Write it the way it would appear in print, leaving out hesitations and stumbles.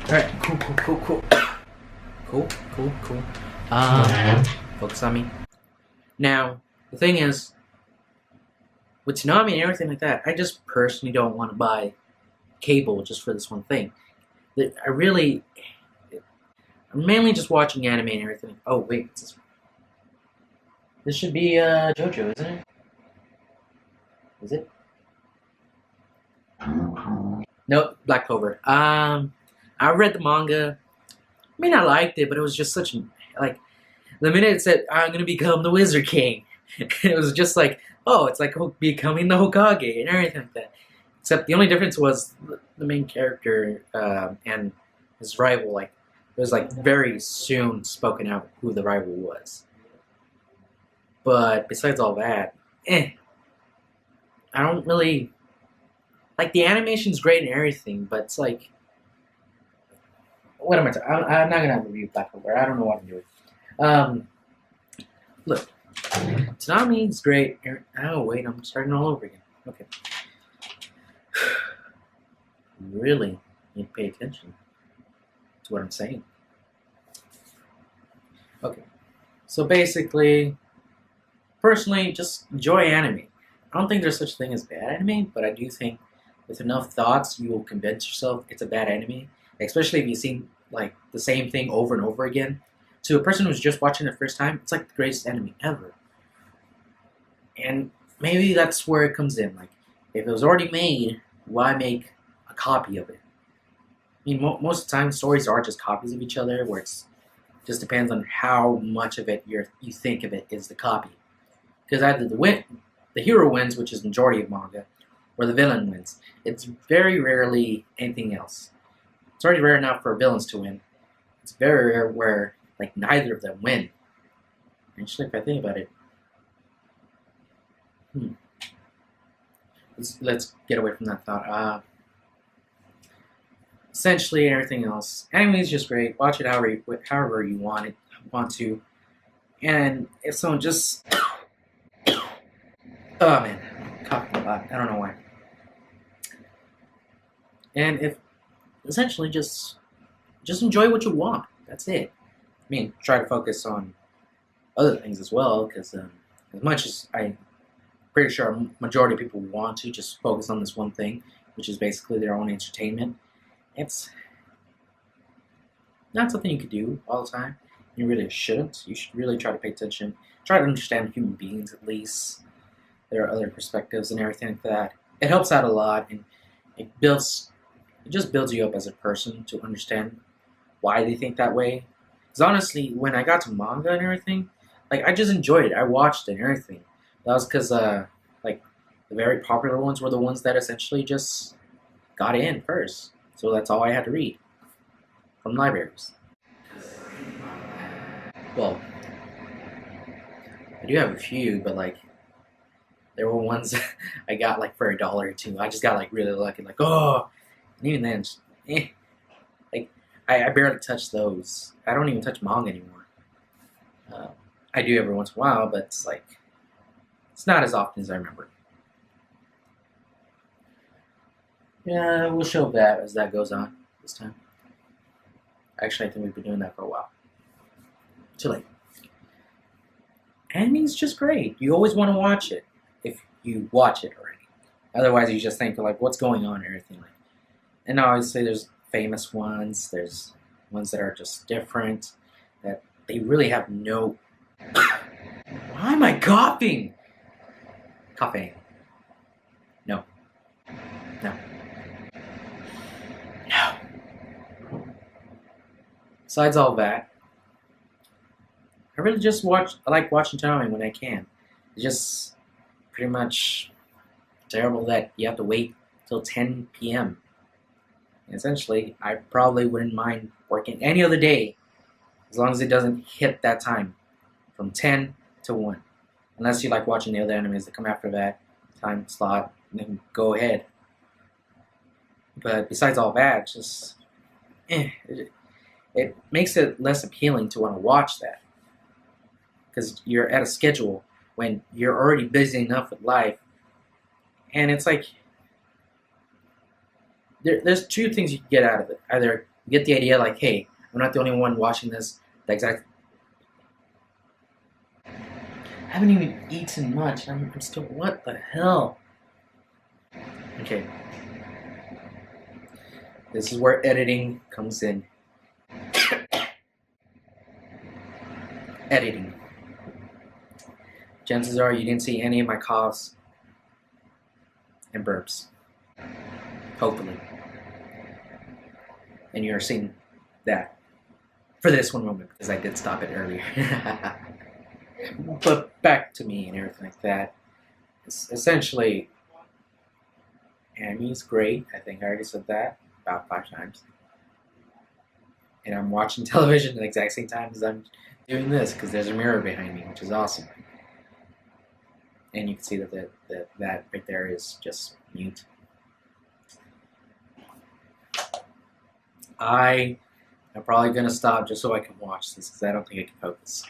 Alright, cool. Cool. Focus on me. Now, the thing is, with Toonami and everything like that, I just personally don't want to buy cable just for this one thing. I'm mainly just watching anime and everything. Oh, wait, what's this one? This should be JoJo, isn't it? Is it? Nope, Black Clover. I read the manga. I mean, I liked it, but it was just such like the minute it said I'm gonna become the Wizard King, it was just like, oh, it's like becoming the Hokage and everything like that. Except the only difference was the main character and his rival. Like, it was like very soon spoken out who the rival was. But besides all that, I don't really like the animation's great and everything, but it's like, what am I talking? I'm not gonna review Black Clover. I don't know what I'm doing. Look, Toonami's great. Oh wait, I'm starting all over again. Okay, really need to pay attention to what I'm saying. Okay, so basically, personally, just enjoy anime. I don't think there's such a thing as bad anime, but I do think with enough thoughts, you will convince yourself it's a bad anime. Especially if you've seen like the same thing over and over again. To a person who's just watching it the first time, it's like the greatest anime ever. And maybe that's where it comes in. Like, if it was already made, why make a copy of it? I mean, most of the time, stories are just copies of each other, where it just depends on how much of it you think of it is the copy. Because either the hero wins, which is the majority of manga, or the villain wins. It's very rarely anything else. It's already rare enough for villains to win. It's very rare where like neither of them win. Actually, if I think about it, let's get away from that thought. Essentially, everything else, anime is just great. Watch it however you want to. And if someone just, oh man, I'm coughing a lot. I don't know why. And if essentially just enjoy what you want. That's it. I mean, try to focus on other things as well, because as much as I'm pretty sure a majority of people want to just focus on this one thing, which is basically their own entertainment, it's not something you could do all the time. You really shouldn't. You should really try to pay attention. Try to understand human beings at least. There are other perspectives and everything like that. It helps out a lot, and it just builds you up as a person to understand why they think that way. Because honestly, when I got to manga and everything, like, I just enjoyed it. I watched it and everything. That was because, like, the very popular ones were the ones that essentially just got in first. So that's all I had to read from libraries. Well, I do have a few, but, like, there were ones I got, like, for $1 or $2. I just got, like, really lucky. Like, oh! And even then, like, I barely touch those. I don't even touch manga anymore. I do every once in a while, but it's like, it's not as often as I remember. Yeah, we'll show that as that goes on this time. Actually, I think we've been doing that for a while. Too late. Anime's just great. You always want to watch it if you watch it already. Otherwise, you just think, like, what's going on and everything. Like, and obviously, there's famous ones. There's ones that are just different. That they really have no... Why am I coughing? Coughing. No. Besides all that, I really just I like watching Toonami when I can. It's just pretty much terrible that you have to wait till 10 p.m. And essentially, I probably wouldn't mind working any other day as long as it doesn't hit that time from 10 to 1. Unless you like watching the other animes that come after that time slot, then go ahead. But besides all that, just it makes it less appealing to want to watch that. Because you're at a schedule when you're already busy enough with life. And it's like, there's two things you can get out of it. Either You get the idea, like, hey, I'm not the only one watching this. The exact. I haven't even eaten much. I'm still. What the hell? Okay. This is where editing comes in. Editing. Chances are you didn't see any of my coughs and burps. Hopefully. And you're seeing that for this one moment because I did stop it earlier. But back to me and everything like that. It's essentially, Annie's great. I think I already said that about 5 times. And I'm watching television at the exact same time as I'm doing this because there's a mirror behind me, which is awesome. And you can see that that right there is just mute. I am probably going to stop just so I can watch this because I don't think I can focus.